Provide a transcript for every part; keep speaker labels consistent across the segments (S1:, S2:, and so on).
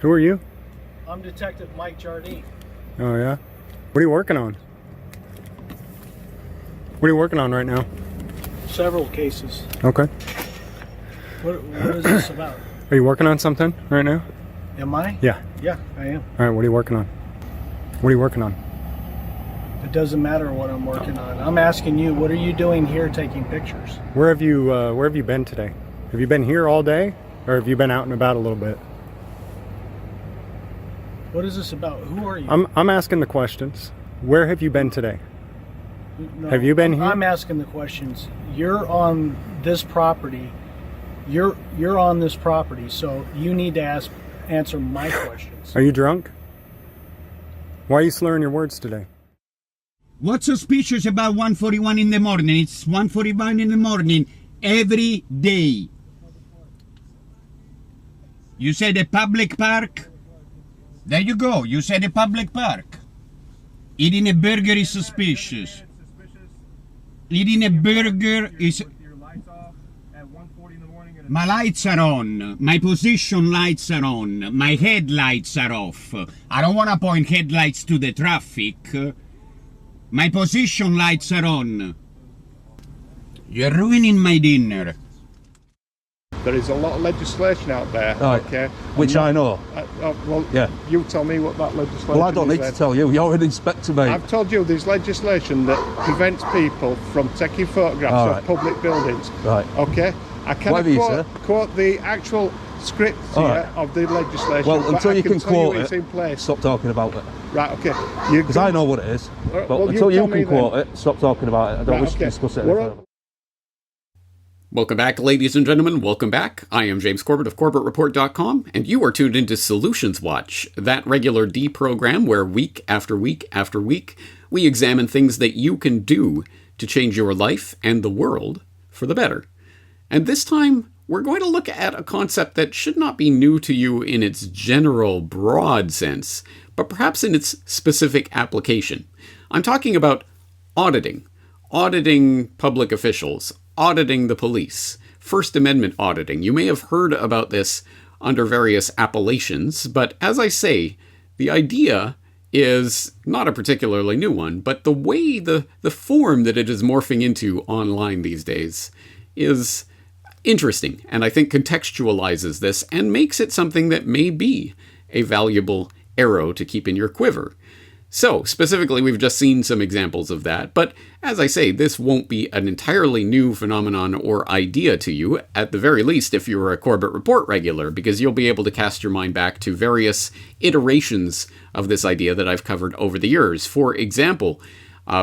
S1: Who are you?
S2: I'm Detective Mike Jardine.
S1: Oh, yeah? What are you working on? What are you working on right now?
S2: Several cases.
S1: Okay.
S2: What is this about?
S1: Are you working on something right now?
S2: Am I?
S1: Yeah.
S2: Yeah, I am.
S1: All right, what are you working on? What are you working on?
S2: It doesn't matter what I'm working on. I'm asking you, what are you doing here taking pictures?
S1: Where have you been today? Have you been here all day, or have you been out and about a little bit?
S2: What is this about? Who are you?
S1: I'm asking the questions. Where have you been today?
S2: No,
S1: have you been here?
S2: I'm asking the questions. You're on this property. You're on this property, so you need to answer my questions.
S1: Are you drunk? Why are you slurring your words today?
S3: What's suspicious about 1:41 in the morning? It's 1:41 in the morning every day. You said a public park? There you go. You said a public park. Eating a burger is suspicious. Eating a burger is...
S4: Your lights off at 1:40 in the morning.
S3: My lights are on. My position lights are on. My headlights are off. I don't want to point headlights to the traffic. My position lights are on. You're ruining my dinner.
S4: There is a lot of legislation out there,
S5: Right.
S4: okay?
S5: Which I know.
S4: Well,
S5: Yeah.
S4: you tell me what that legislation
S5: Well, I don't
S4: is
S5: need to
S4: then.
S5: tell you. You're an inspector, mate.
S4: I've told you there's legislation that prevents people from taking photographs
S5: All
S4: of
S5: right.
S4: public buildings.
S5: Right.
S4: Okay? I cannot
S5: Whatever you say.
S4: quote the actual script
S5: All
S4: here
S5: right.
S4: of the legislation.
S5: Well,
S4: but
S5: until
S4: I
S5: you can
S4: tell you
S5: quote
S4: it's
S5: it,
S4: in place.
S5: stop talking about it.
S4: Right, okay.
S5: Because I know what it is. But
S4: well, you
S5: until you
S4: tell me
S5: can quote it, stop talking about it. I don't
S4: Right,
S5: wish to
S4: okay.
S5: discuss it any
S4: We're
S5: further.
S4: on-
S6: Welcome back, ladies and gentlemen. Welcome back. I am James Corbett of CorbettReport.com, and you are tuned into Solutions Watch, that regular D program where week after week after week, we examine things that you can do to change your life and the world for the better. And this time, we're going to look at a concept that should not be new to you in its general, broad sense, but perhaps in its specific application. I'm talking about auditing. Auditing public officials, auditing the police, First Amendment auditing. You may have heard about this under various appellations, but as I say, the idea is not a particularly new one, but the way, the form that it is morphing into online these days is interesting, and I think contextualizes this and makes it something that may be a valuable arrow to keep in your quiver. So, specifically, we've just seen some examples of that, but as I say, this won't be an entirely new phenomenon or idea to you, at the very least if you're a Corbett Report regular, because you'll be able to cast your mind back to various iterations of this idea that I've covered over the years. For example,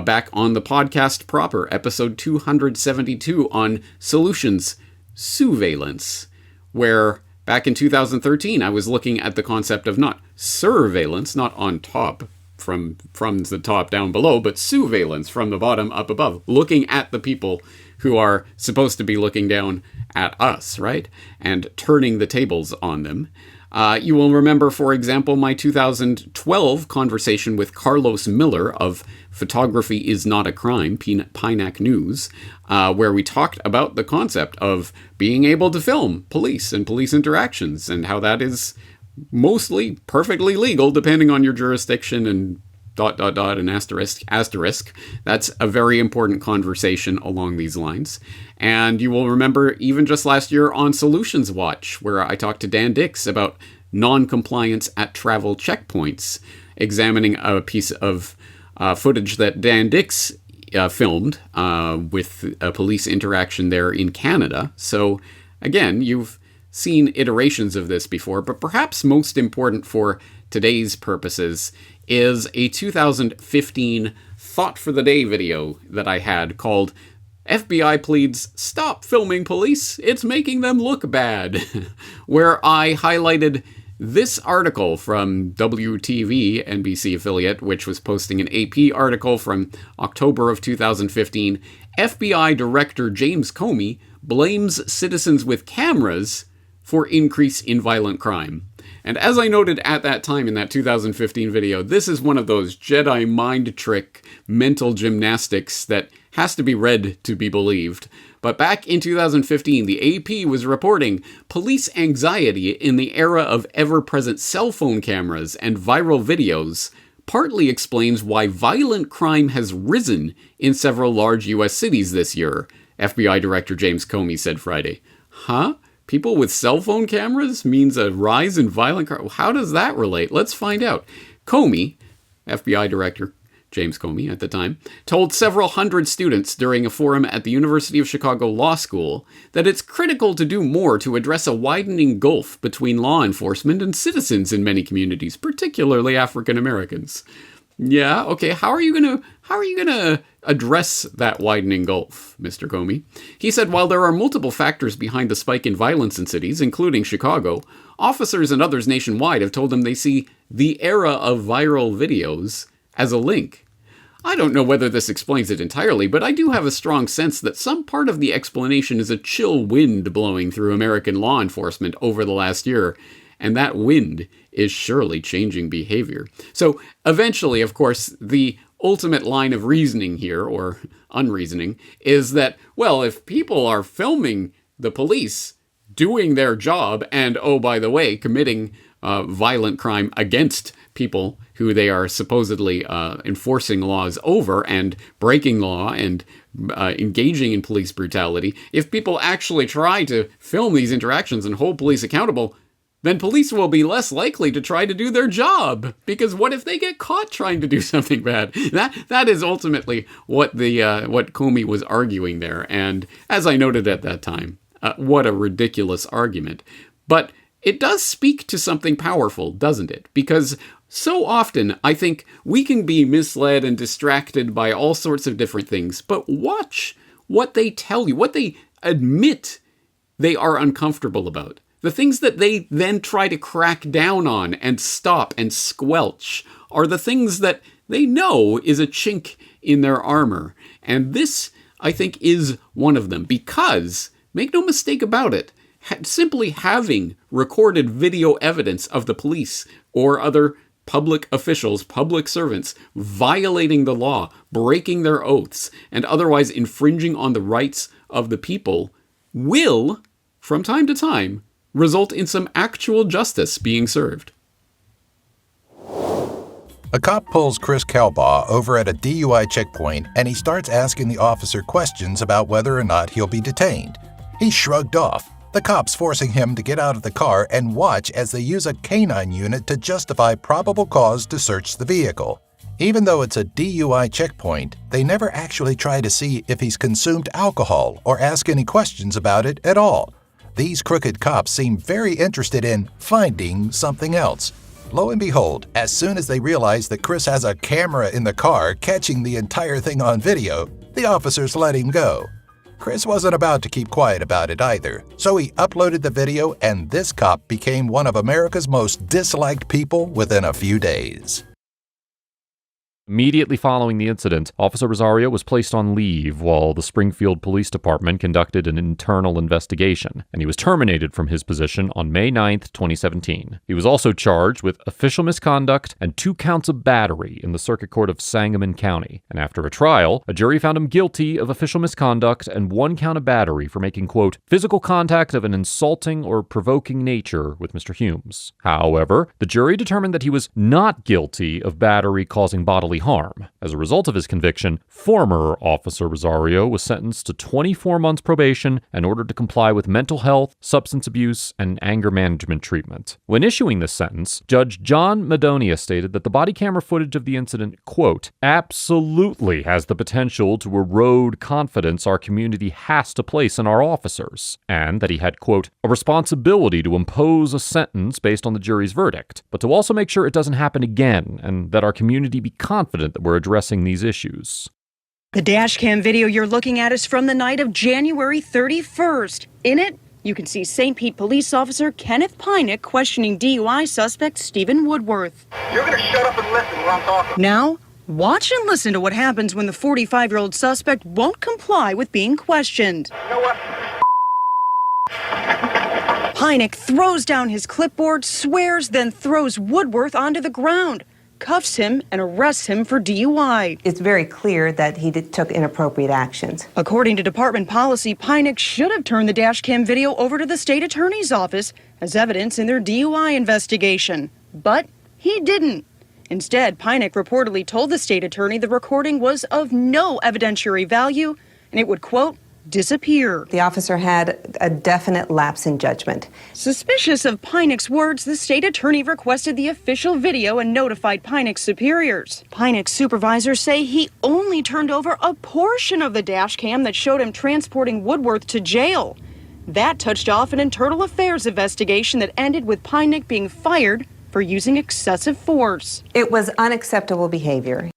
S6: back on the podcast proper, episode 272 on solutions, sousveillance, where back in 2013 I was looking at the concept of not surveillance, not on top, from the top down below, but sousveillance from the bottom up above, looking at the people who are supposed to be looking down at us, right? And turning the tables on them. You will remember, for example, my 2012 conversation with Carlos Miller of Photography is Not a Crime, PINAC News, where we talked about the concept of being able to film police and police interactions and how that is mostly perfectly legal, depending on your jurisdiction and ... and asterisk. That's a very important conversation along these lines. And you will remember even just last year on Solutions Watch, where I talked to Dan Dix about non-compliance at travel checkpoints, examining a piece of footage that Dan Dix filmed with a police interaction there in Canada. So again, you've seen iterations of this before, but perhaps most important for today's purposes is a 2015 Thought for the Day video that I had called FBI Pleads Stop Filming Police, It's Making Them Look Bad, where I highlighted this article from WTV, NBC affiliate, which was posting an AP article from October of 2015. FBI Director James Comey blames citizens with cameras for increase in violent crime. And as I noted at that time in that 2015 video, this is one of those Jedi mind trick mental gymnastics that has to be read to be believed. But back in 2015, the AP was reporting police anxiety in the era of ever-present cell phone cameras and viral videos partly explains why violent crime has risen in several large U.S. cities this year, FBI Director James Comey said Friday. Huh? People with cell phone cameras means a rise in violent crime? How does that relate? Let's find out. Comey, FBI Director James Comey at the time, told several hundred students during a forum at the University of Chicago Law School that it's critical to do more to address a widening gulf between law enforcement and citizens in many communities, particularly African Americans. Yeah, okay, how are you gonna address that widening gulf, Mr. Comey? He said while there are multiple factors behind the spike in violence in cities, including Chicago, officers and others nationwide have told him they see the era of viral videos as a link. I don't know whether this explains it entirely, but I do have a strong sense that some part of the explanation is a chill wind blowing through American law enforcement over the last year, and that wind is surely changing behavior. So eventually, of course, the ultimate line of reasoning here, or unreasoning, is that, well, if people are filming the police doing their job and, oh, by the way, committing violent crime against people who they are supposedly enforcing laws over and breaking law and engaging in police brutality, if people actually try to film these interactions and hold police accountable, then police will be less likely to try to do their job. Because what if they get caught trying to do something bad? That is ultimately what what Comey was arguing there. And as I noted at that time, what a ridiculous argument. But it does speak to something powerful, doesn't it? Because so often, I think, we can be misled and distracted by all sorts of different things. But watch what they tell you, what they admit they are uncomfortable about. The things that they then try to crack down on and stop and squelch are the things that they know is a chink in their armor. And this, I think, is one of them. Because, make no mistake about it, simply having recorded video evidence of the police or other public officials, public servants, violating the law, breaking their oaths, and otherwise infringing on the rights of the people will, from time to time, result in some actual justice being served.
S7: A cop pulls Chris Calbaugh over at a DUI checkpoint and he starts asking the officer questions about whether or not he'll be detained. He shrugged off, the cops forcing him to get out of the car and watch as they use a canine unit to justify probable cause to search the vehicle. Even though it's a DUI checkpoint, they never actually try to see if he's consumed alcohol or ask any questions about it at all. These crooked cops seem very interested in finding something else. Lo and behold, as soon as they realize that Chris has a camera in the car catching the entire thing on video, the officers let him go. Chris wasn't about to keep quiet about it either, so he uploaded the video and this cop became one of America's most disliked people within a few days.
S8: Immediately following the incident, Officer Rosario was placed on leave while the Springfield Police Department conducted an internal investigation, and he was terminated from his position on May 9, 2017. He was also charged with official misconduct and 2 counts of battery in the Circuit Court of Sangamon County, and after a trial, a jury found him guilty of official misconduct and 1 count of battery for making, quote, physical contact of an insulting or provoking nature with Mr. Humes. However, the jury determined that he was not guilty of battery causing bodily harm. As a result of his conviction, former Officer Rosario was sentenced to 24 months probation and ordered to comply with mental health, substance abuse, and anger management treatment. When issuing this sentence, Judge John Madonia stated that the body camera footage of the incident, quote, absolutely has the potential to erode confidence our community has to place in our officers, and that he had, quote, a responsibility to impose a sentence based on the jury's verdict, but to also make sure it doesn't happen again, and that our community be confident that we're addressing these issues.
S9: The dashcam video you're looking at is from the night of January 31st. In it, you can see St. Pete police officer Kenneth Pynick questioning DUI suspect Stephen Woodworth.
S10: You're gonna shut up and listen when I'm talking.
S9: Now, watch and listen to what happens when the 45-year-old suspect won't comply with being questioned.
S10: You know what?
S9: Pynick throws down his clipboard, swears, then throws Woodworth onto the ground. cuffs him and arrests him for DUI.
S11: It's very clear that he took inappropriate actions.
S9: According to department policy, Pinick should have turned the dash cam video over to the state attorney's office as evidence in their DUI investigation. But he didn't. Instead, Pinick reportedly told the state attorney the recording was of no evidentiary value and it would, quote, disappear.
S11: The officer had a definite lapse in judgment.
S9: Suspicious of Pinick's words, the state attorney requested the official video and notified Pinick's superiors. Pinick's supervisors say he only turned over a portion of the dash cam that showed him transporting Woodworth to jail. That touched off an internal affairs investigation that ended with Pinick being fired for using excessive force.
S11: It was unacceptable behavior.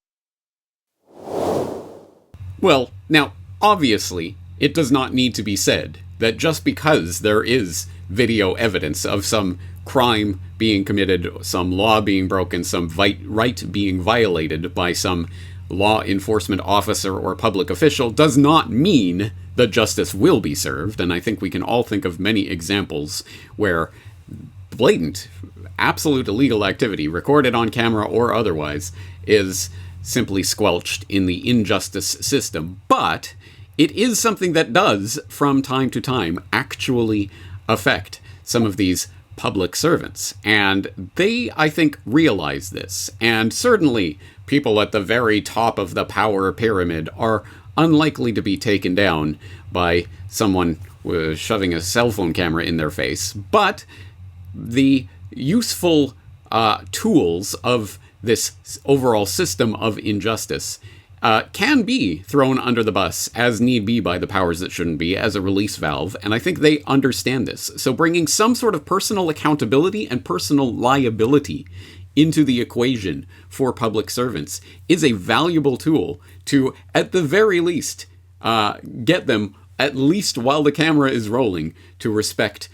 S6: Well, now, obviously, it does not need to be said that just because there is video evidence of some crime being committed, some law being broken, some right being violated by some law enforcement officer or public official does not mean that justice will be served. And I think we can all think of many examples where blatant, absolute illegal activity, recorded on camera or otherwise, is simply squelched in the injustice system. But it is something that does, from time to time, actually affect some of these public servants. And they, I think, realize this. And certainly, people at the very top of the power pyramid are unlikely to be taken down by someone shoving a cell phone camera in their face. But the useful tools of this overall system of injustice can be thrown under the bus as need be by the powers that shouldn't be as a release valve, and I think they understand this. So bringing some sort of personal accountability and personal liability into the equation for public servants is a valuable tool to, at the very least, get them, at least while the camera is rolling, to respect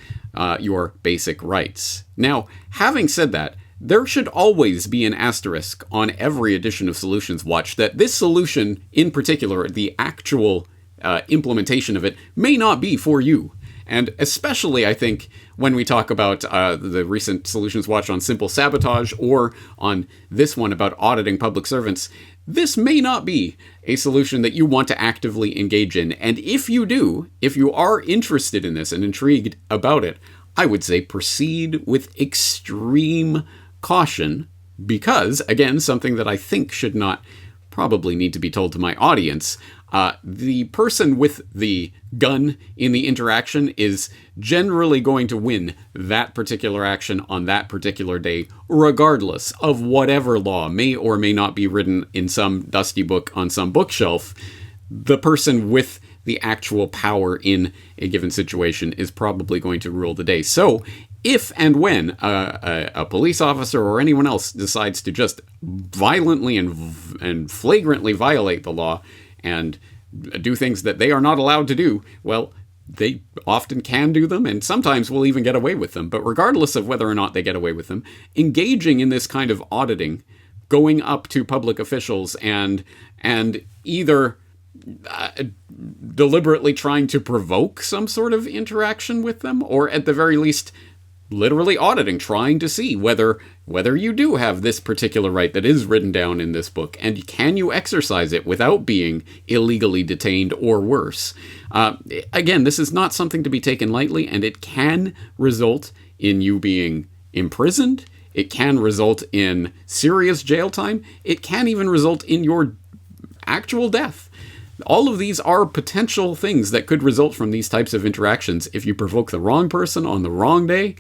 S6: your basic rights. Now, having said that, there should always be an asterisk on every edition of Solutions Watch that this solution, in particular, the actual implementation of it, may not be for you. And especially, I think, when we talk about the recent Solutions Watch on simple sabotage or on this one about auditing public servants, this may not be a solution that you want to actively engage in. And if you do, if you are interested in this and intrigued about it, I would say proceed with extreme caution, because, again, something that I think should not probably need to be told to my audience, the person with the gun in the interaction is generally going to win that particular action on that particular day, regardless of whatever law may or may not be written in some dusty book on some bookshelf. The person with the actual power in a given situation is probably going to rule the day. So, if and when a police officer or anyone else decides to just violently and flagrantly violate the law and do things that they are not allowed to do, well, they often can do them, and sometimes will even get away with them. But regardless of whether or not they get away with them, engaging in this kind of auditing, going up to public officials and either deliberately trying to provoke some sort of interaction with them, or at the very least literally auditing, trying to see whether you do have this particular right that is written down in this book, and can you exercise it without being illegally detained or worse. Again, this is not something to be taken lightly, and it can result in you being imprisoned. It can result in serious jail time. It can even result in your actual death. All of these are potential things that could result from these types of interactions. If you provoke the wrong person on the wrong day,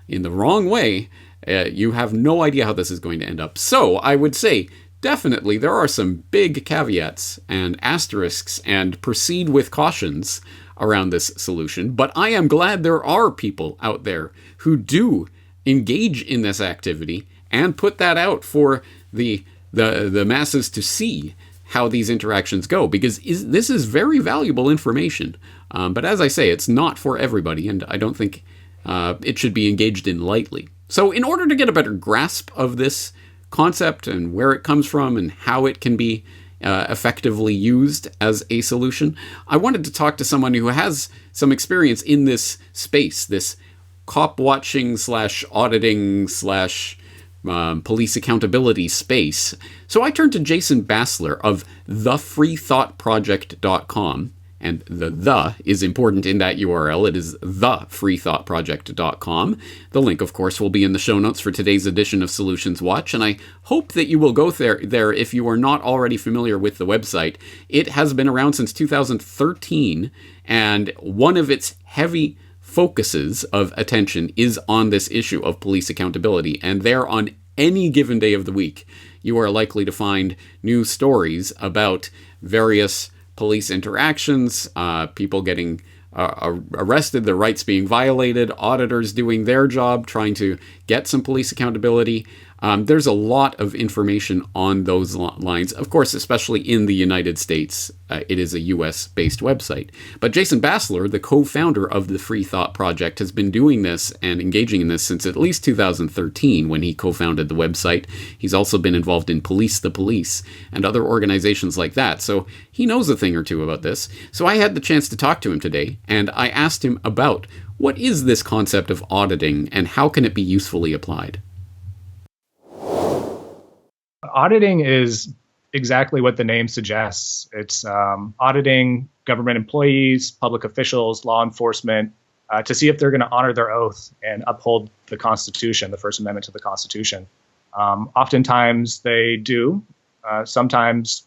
S6: in the wrong way, you have no idea how this is going to end up. So I would say, definitely, there are some big caveats and asterisks and proceed with cautions around this solution. But I am glad there are people out there who do engage in this activity and put that out for the masses to see how these interactions go, because this is very valuable information. But as I say, it's not for everybody, and I don't think it should be engaged in lightly. So in order to get a better grasp of this concept and where it comes from and how it can be effectively used as a solution, I wanted to talk to someone who has some experience in this space, this cop watching / auditing / police accountability space. So I turned to Jason Bassler of thefreethoughtproject.com. And the is important in that URL. It is thefreethoughtproject.com. The link, of course, will be in the show notes for today's edition of Solutions Watch, and I hope that you will go there if you are not already familiar with the website. It has been around since 2013, and one of its heavy focuses of attention is on this issue of police accountability. And there, on any given day of the week, you are likely to find new stories about various police interactions, people getting arrested, their rights being violated, auditors doing their job, trying to get some police accountability. There's a lot of information on those lines, of course, especially in the United States. It is a US-based website. But Jason Bassler, the co-founder of the Free Thought Project, has been doing this and engaging in this since at least 2013 when he co-founded the website. He's also been involved in Police the Police and other organizations like that, so he knows a thing or two about this. So I had the chance to talk to him today, and I asked him about what is this concept of auditing and how can it be usefully applied?
S12: Auditing is exactly what the name suggests. It's auditing government employees, public officials, law enforcement, to see if they're going to honor their oath and uphold the Constitution, the First Amendment to the Constitution. Oftentimes they do. Sometimes,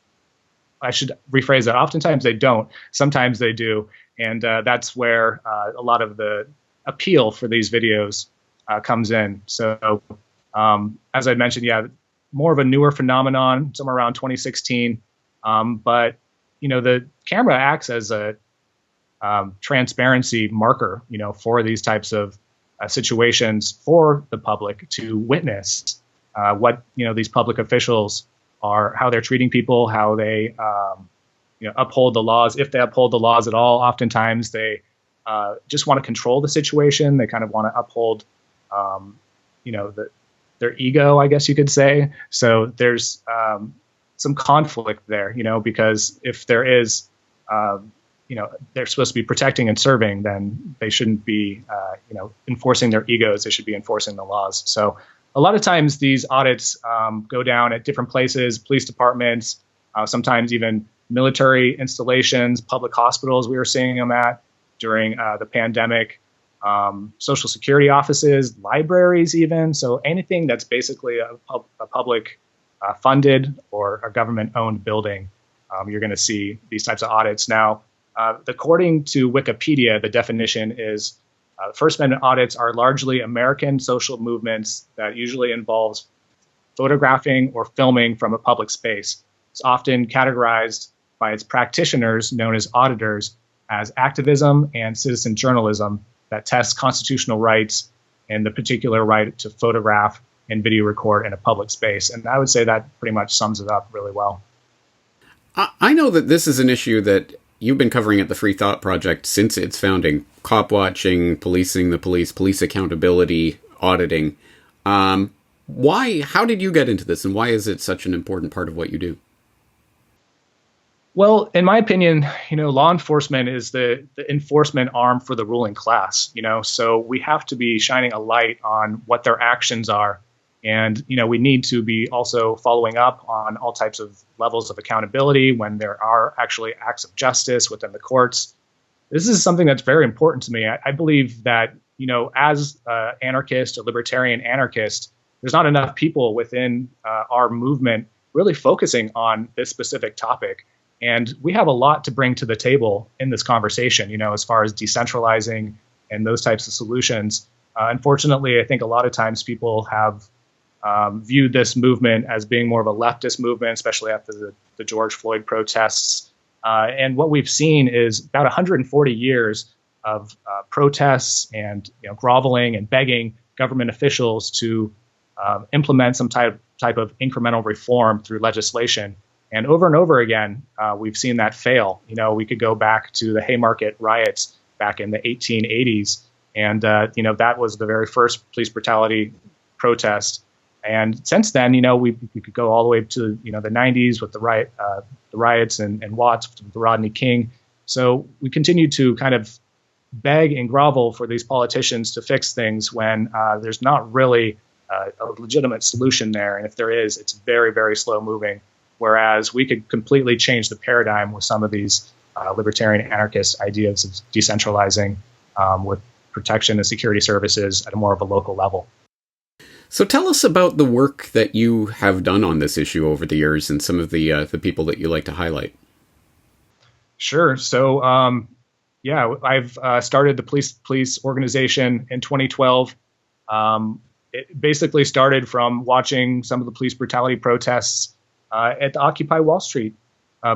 S12: I should rephrase that, oftentimes they don't. Sometimes they do. And that's where a lot of the appeal for these videos comes in. So as I mentioned, more of a newer phenomenon, somewhere around 2016. But, the camera acts as a transparency marker, for these types of situations for the public to witness what, these public officials are, how they're treating people, how they, uphold the laws. If they uphold the laws at all, oftentimes they just want to control the situation. They kind of want to uphold, their ego, I guess you could say. So there's some conflict there, because if there is, they're supposed to be protecting and serving, then they shouldn't be, enforcing their egos. They should be enforcing the laws. So a lot of times these audits go down at different places, police departments, sometimes even military installations, public hospitals. We were seeing them at during the pandemic. Social security offices, libraries even. So anything that's basically a public funded or a government owned building, you're going to see these types of audits. Now, according to Wikipedia, the definition is First Amendment audits are largely American social movements that usually involves photographing or filming from a public space. It's often categorized by its practitioners, known as auditors, as activism and citizen journalism that tests constitutional rights and the particular right to photograph and video record in a public space. And I would say that pretty much sums it up really well.
S6: I know that this is an issue that you've been covering at the Free Thought Project since its founding. Copwatching, policing the police, police accountability, auditing. How did you get into this, and why is it such an important part of what you do?
S12: Well, in my opinion, law enforcement is the enforcement arm for the ruling class, so we have to be shining a light on what their actions are. And, we need to be also following up on all types of levels of accountability when there are actually acts of justice within the courts. This is something that's very important to me. I believe that, as an anarchist, a libertarian anarchist, there's not enough people within our movement really focusing on this specific topic. And we have a lot to bring to the table in this conversation, as far as decentralizing and those types of solutions. Unfortunately, I think a lot of times people have viewed this movement as being more of a leftist movement, especially after the George Floyd protests. And what we've seen is about 140 years of protests and groveling and begging government officials to implement some type of incremental reform through legislation. And over again, we've seen that fail. We could go back to the Haymarket riots back in the 1880s. And, that was the very first police brutality protest. And since then, we could go all the way to, the 90s with the riots and Watts with the Rodney King. So we continue to kind of beg and grovel for these politicians to fix things when there's not really a legitimate solution there. And if there is, it's very, very slow moving. Whereas we could completely change the paradigm with some of these libertarian anarchist ideas of decentralizing with protection and security services at a more of a local level.
S6: So tell us about the work that you have done on this issue over the years and some of the people that you like to highlight.
S12: Sure. So, I've started the police organization in 2012. It basically started from watching some of the police brutality protests at the Occupy Wall Street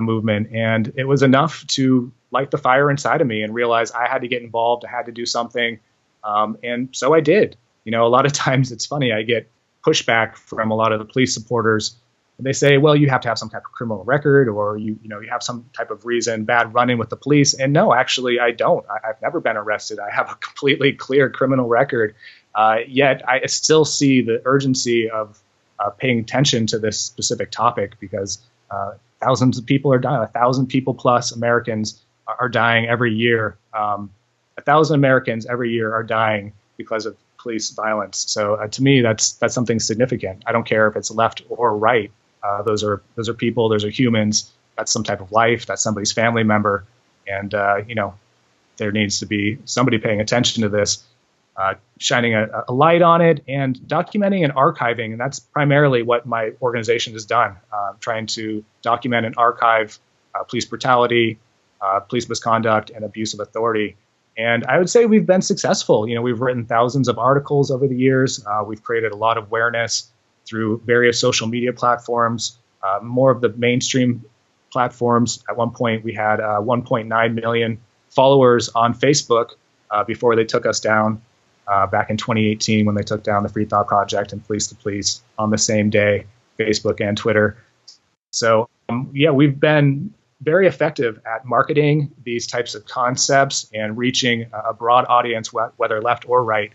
S12: movement. And it was enough to light the fire inside of me and realize I had to get involved. I had to do something. And so I did. A lot of times it's funny. I get pushback from a lot of the police supporters. They say, well, you have to have some type of criminal record, or you have some type of reason, bad run-in with the police. And no, actually, I don't. I've never been arrested. I have a completely clear criminal record. Yet I still see the urgency of paying attention to this specific topic, because thousands of people are dying. 1,000 people plus Americans are dying every year. 1,000 Americans every year are dying because of police violence. So to me, that's something significant. I don't care if it's left or right. Those are people. Those are humans. That's some type of life. That's somebody's family member. And there needs to be somebody paying attention to this, shining a light on it, and documenting and archiving. And that's primarily what my organization has done, trying to document and archive police brutality, police misconduct, and abuse of authority. And I would say we've been successful. We've written thousands of articles over the years. We've created a lot of awareness through various social media platforms, more of the mainstream platforms. At one point, we had 1.9 million followers on Facebook before they took us down back in 2018, when they took down the Free Thought Project and Police to Police on the same day, Facebook and Twitter. So, we've been very effective at marketing these types of concepts and reaching a broad audience, whether left or right,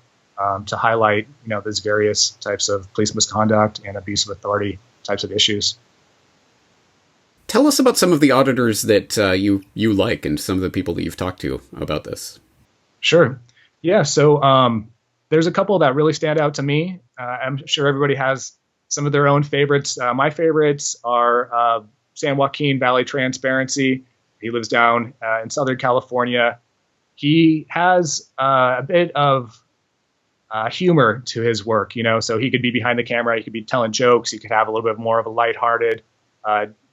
S12: to highlight, these various types of police misconduct and abuse of authority types of issues.
S6: Tell us about some of the auditors that you like, and some of the people that you've talked to about this.
S12: Sure. Yeah. So there's a couple that really stand out to me. I'm sure everybody has some of their own favorites. My favorites are San Joaquin Valley Transparency. He lives down in Southern California. He has a bit of humor to his work, so he could be behind the camera, he could be telling jokes, he could have a little bit more of a lighthearted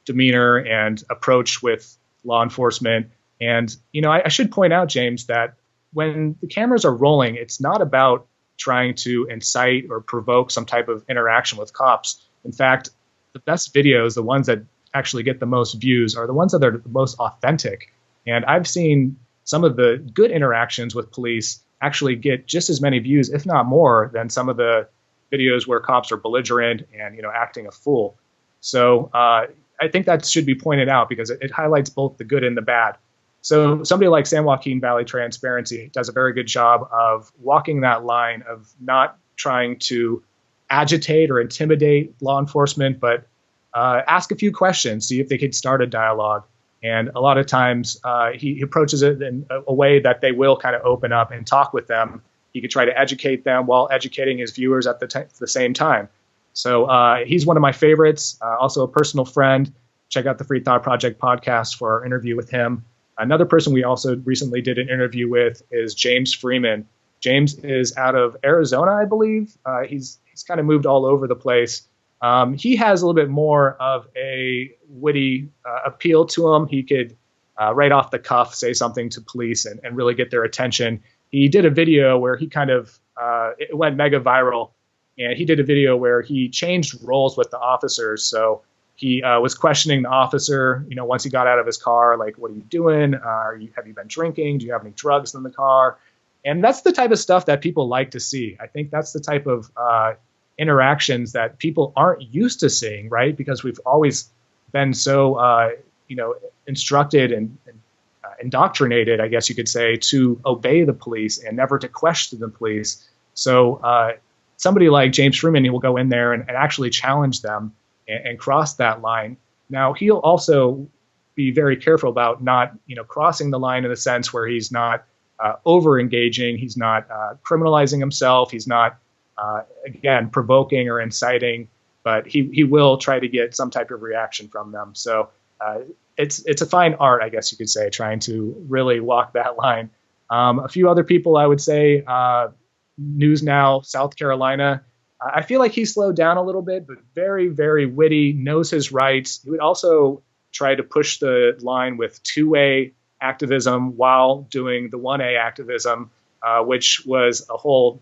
S12: demeanor and approach with law enforcement. And, I should point out, James, that when the cameras are rolling, it's not about trying to incite or provoke some type of interaction with cops. In fact, the best videos, the ones that actually get the most views, are the ones that are the most authentic. And I've seen some of the good interactions with police actually get just as many views, if not more, than some of the videos where cops are belligerent and, acting a fool. So I think that should be pointed out, because it highlights both the good and the bad. So somebody like San Joaquin Valley Transparency does a very good job of walking that line of not trying to agitate or intimidate law enforcement, but ask a few questions, see if they could start a dialogue. And a lot of times he approaches it in a way that they will kind of open up and talk with them. He could try to educate them while educating his viewers at the same time. So he's one of my favorites, also a personal friend. Check out the Free Thought Project podcast for our interview with him. Another person we also recently did an interview with is James Freeman. James is out of Arizona, I believe. He's kind of moved all over the place. He has a little bit more of a witty appeal to him. He could, right off the cuff, say something to police and really get their attention. He did a video where he kind of, it went mega viral, and he did a video where he changed roles with the officers. So he was questioning the officer, once he got out of his car, like, what are you doing? Have you been drinking? Do you have any drugs in the car? And that's the type of stuff that people like to see. I think that's the type of interactions that people aren't used to seeing, right? Because we've always been so, instructed and indoctrinated, I guess you could say, to obey the police and never to question the police. So somebody like James Freeman, he will go in there and actually challenge them and cross that line. Now, he'll also be very careful about not, crossing the line in the sense where he's not over engaging, he's not criminalizing himself, he's not again, provoking or inciting, but he will try to get some type of reaction from them. So it's a fine art, I guess you could say, trying to really walk that line. A few other people, I would say, News Now, South Carolina. I feel like he slowed down a little bit, but very, very witty, knows his rights. He would also try to push the line with two-way activism while doing the 1A activism, which was a whole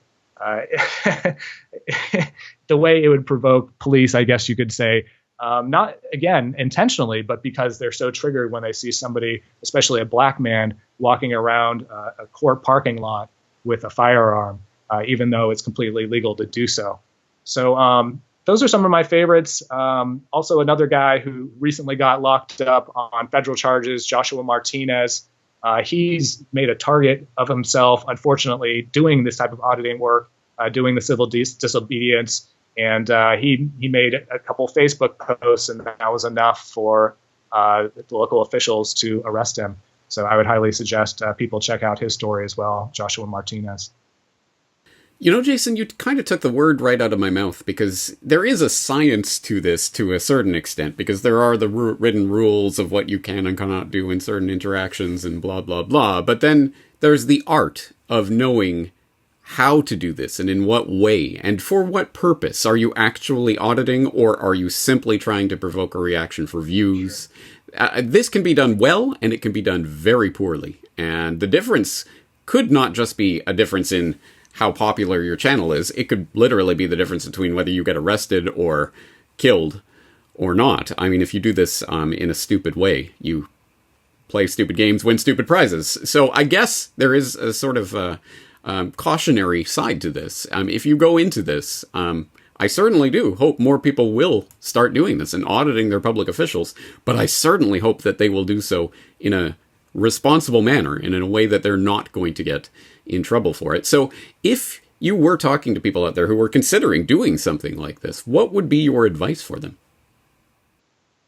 S12: the way it would provoke police, I guess you could say. Not, again, intentionally, but because they're so triggered when they see somebody, especially a black man, walking around a court parking lot with a firearm, even though it's completely legal to do so. So those are some of my favorites. Also, another guy who recently got locked up on federal charges, Joshua Martinez. He's made a target of himself, unfortunately, doing this type of auditing work, doing the civil disobedience. And he made a couple Facebook posts, and that was enough for the local officials to arrest him. So I would highly suggest people check out his story as well, Joshua Martinez.
S6: You know, Jason, you kind of took the word right out of my mouth, because there is a science to this to a certain extent, because there are the written rules of what you can and cannot do in certain interactions and blah, blah, blah. But then there's the art of knowing how to do this and in what way and for what purpose. Are you actually auditing, or are you simply trying to provoke a reaction for views? This can be done well, and it can be done very poorly. And the difference could not just be a difference in how popular your channel is. It could literally be the difference between whether you get arrested or killed or not. I mean, if you do this in a stupid way, you play stupid games, win stupid prizes. So I guess there is a sort of cautionary side to this. If you go into this, I certainly do hope more people will start doing this and auditing their public officials, but I certainly hope that they will do so in a responsible manner and in a way that they're not going to get in trouble for it. So if you were talking to people out there who were considering doing something like this, what would be your advice for them?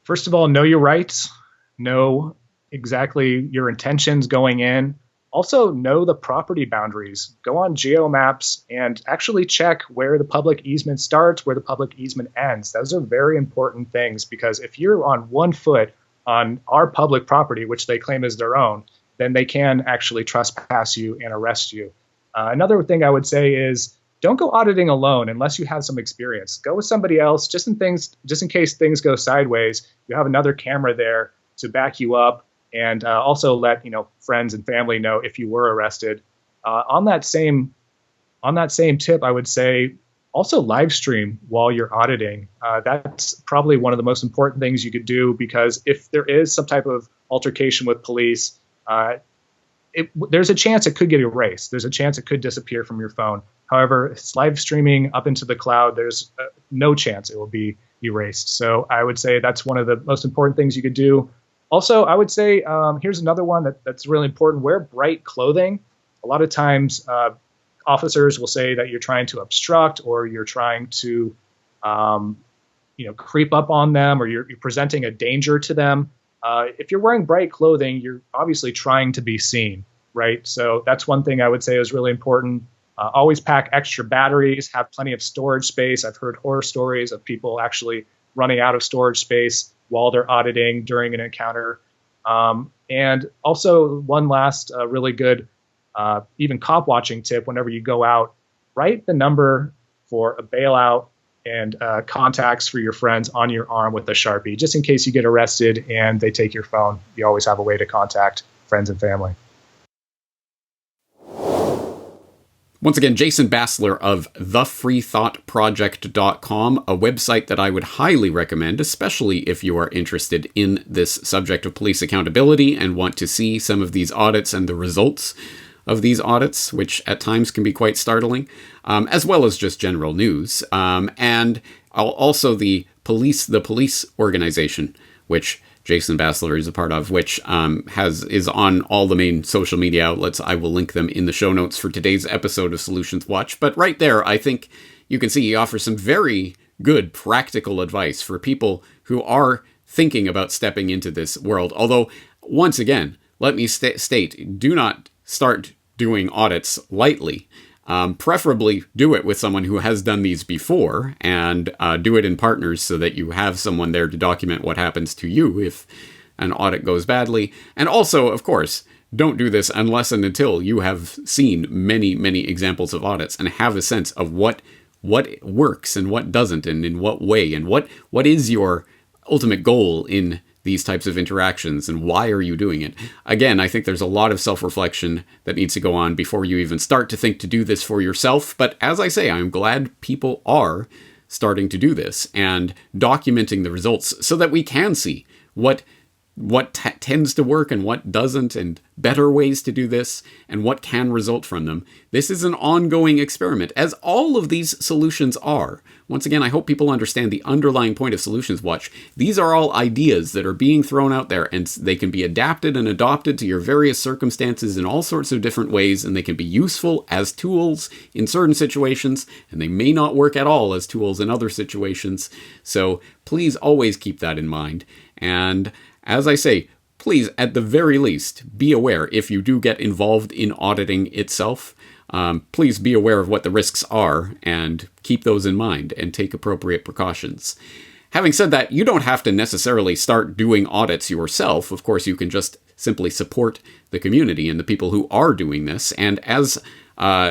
S12: First of all, know your rights, know exactly your intentions going in. Also, know the property boundaries. Go on geomaps and actually check where the public easement starts, where the public easement ends. Those are very important things, because if you're on 1 foot on our public property, which they claim is their own, then they can actually trespass you and arrest you. Another thing I would say is don't go auditing alone unless you have some experience. Go with somebody else, just in case things go sideways. You have another camera there to back you up, and also let friends and family know if you were arrested. On that same tip, I would say also live stream while you're auditing. That's probably one of the most important things you could do, because if there is some type of altercation with police, there's a chance it could get erased. There's a chance it could disappear from your phone. However, it's live streaming up into the cloud. There's no chance it will be erased. So I would say that's one of the most important things you could do. Also, I would say here's another one that's really important. Wear bright clothing. A lot of times officers will say that you're trying to obstruct, or you're trying to creep up on them, or you're presenting a danger to them. If you're wearing bright clothing, you're obviously trying to be seen, right? So that's one thing I would say is really important. Always pack extra batteries, have plenty of storage space. I've heard horror stories of people actually running out of storage space while they're auditing during an encounter. And also one last really good, even cop watching tip: whenever you go out, write the number for a bailout and contacts for your friends on your arm with a Sharpie, just in case you get arrested and they take your phone. You always have a way to contact friends and family.
S6: Once again, Jason Bassler of thefreethoughtproject.com, a website that I would highly recommend, especially if you are interested in this subject of police accountability and want to see some of these audits and the results of these audits, which at times can be quite startling, as well as just general news. And also the police organization, which Jason Bassler is a part of, which is on all the main social media outlets. I will link them in the show notes for today's episode of Solutions Watch. But right there, I think you can see he offers some very good practical advice for people who are thinking about stepping into this world. Although, once again, let me state, do not start doing audits lightly. Preferably do it with someone who has done these before, and do it in partners so that you have someone there to document what happens to you if an audit goes badly. And also, of course, don't do this unless and until you have seen many, many examples of audits and have a sense of what works and what doesn't, and in what way, and what is your ultimate goal in these types of interactions, and why are you doing it? Again, I think there's a lot of self-reflection that needs to go on before you even start to think to do this for yourself. But as I say, I'm glad people are starting to do this and documenting the results so that we can see what tends to work and what doesn't, and better ways to do this, and what can result from them. This is an ongoing experiment, as all of these solutions are. Once again, I hope people understand the underlying point of Solutions Watch. These are all ideas that are being thrown out there, and they can be adapted and adopted to your various circumstances in all sorts of different ways, and they can be useful as tools in certain situations, and they may not work at all as tools in other situations. So please always keep that in mind. And as I say, please, at the very least, be aware if you do get involved in auditing itself. Please be aware of what the risks are and keep those in mind and take appropriate precautions. Having said that, you don't have to necessarily start doing audits yourself. Of course, you can just simply support the community and the people who are doing this. And as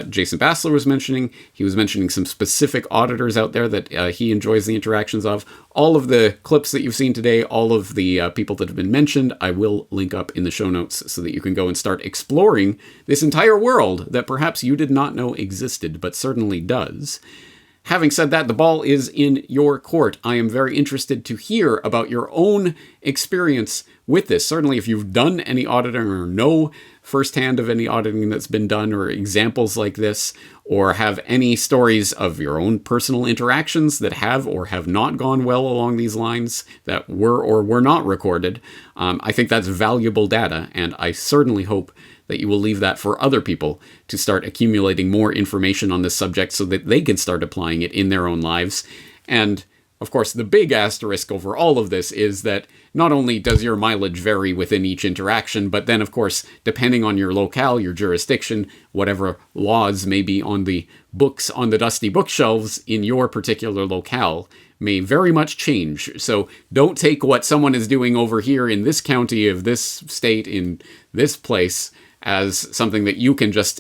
S6: Jason Bassler was mentioning, he was mentioning some specific auditors out there that he enjoys the interactions of. All of the clips that you've seen today, all of the people that have been mentioned, I will link up in the show notes so that you can go and start exploring this entire world that perhaps you did not know existed, but certainly does. Having said that, the ball is in your court. I am very interested to hear about your own experience with this. Certainly, if you've done any auditing or know firsthand of any auditing that's been done, or examples like this, or have any stories of your own personal interactions that have or have not gone well along these lines, that were or were not recorded, I think that's valuable data, and I certainly hope that you will leave that for other people to start accumulating more information on this subject so that they can start applying it in their own lives. And of course, the big asterisk over all of this is that not only does your mileage vary within each interaction, but then, of course, depending on your locale, your jurisdiction, whatever laws may be on the books on the dusty bookshelves in your particular locale may very much change. So don't take what someone is doing over here in this county of this state in this place as something that you can just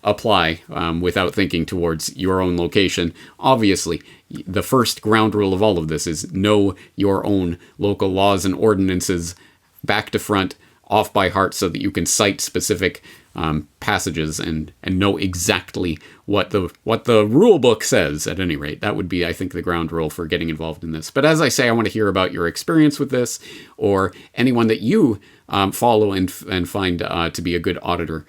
S6: apply without thinking towards your own location. Obviously, the first ground rule of all of this is know your own local laws and ordinances back to front, off by heart, so that you can cite specific passages and know exactly what the rule book says. At any rate, that would be, I think, the ground rule for getting involved in this. But as I say, I want to hear about your experience with this, or anyone that you follow and find to be a good auditor.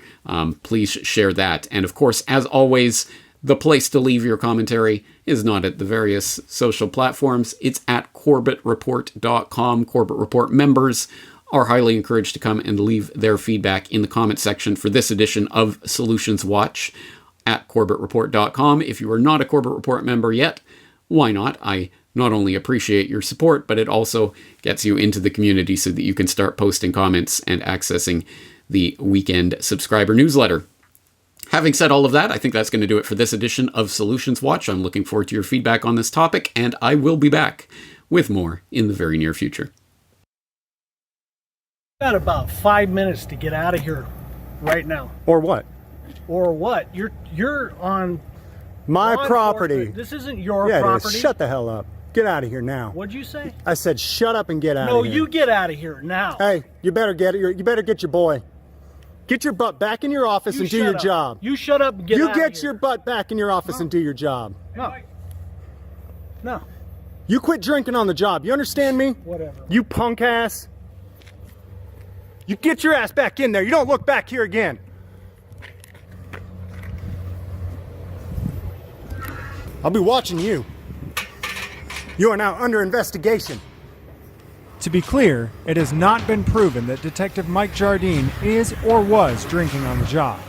S6: Please share that. And of course, as always, the place to leave your commentary is not at the various social platforms. It's at corbettreport.com. Corbett Report members are highly encouraged to come and leave their feedback in the comment section for this edition of Solutions Watch at corbettreport.com. If you are not a Corbett Report member yet, why not? I not only appreciate your support, but it also gets you into the community so that you can start posting comments and accessing the weekend subscriber newsletter. Having said all of that, I think that's going to do it for this edition of Solutions Watch. I'm looking forward to your feedback on this topic, and I will be back with more in the very near future.
S2: Got about 5 minutes to get out of here right now.
S1: Or what?
S2: Or what? You're on
S1: my property.
S2: This isn't your
S1: yeah,
S2: property.
S1: It is. Shut the hell up. Get out of here now.
S2: What'd you say?
S1: I said shut up and get out
S2: No,
S1: of here.
S2: you get out of here now.
S1: Hey, you better get it. You better get your boy. Get your butt back in your office and do your job.
S2: You shut up and get out of here.
S1: You get your butt back in your office and do your job.
S2: No. No.
S1: You quit drinking on the job. You understand me?
S2: Whatever.
S1: You punk ass. You get your ass back in there. You don't look back here again. I'll be watching you. You are now under investigation.
S13: To be clear, it has not been proven that Detective Mike Jardine is or was drinking on the job.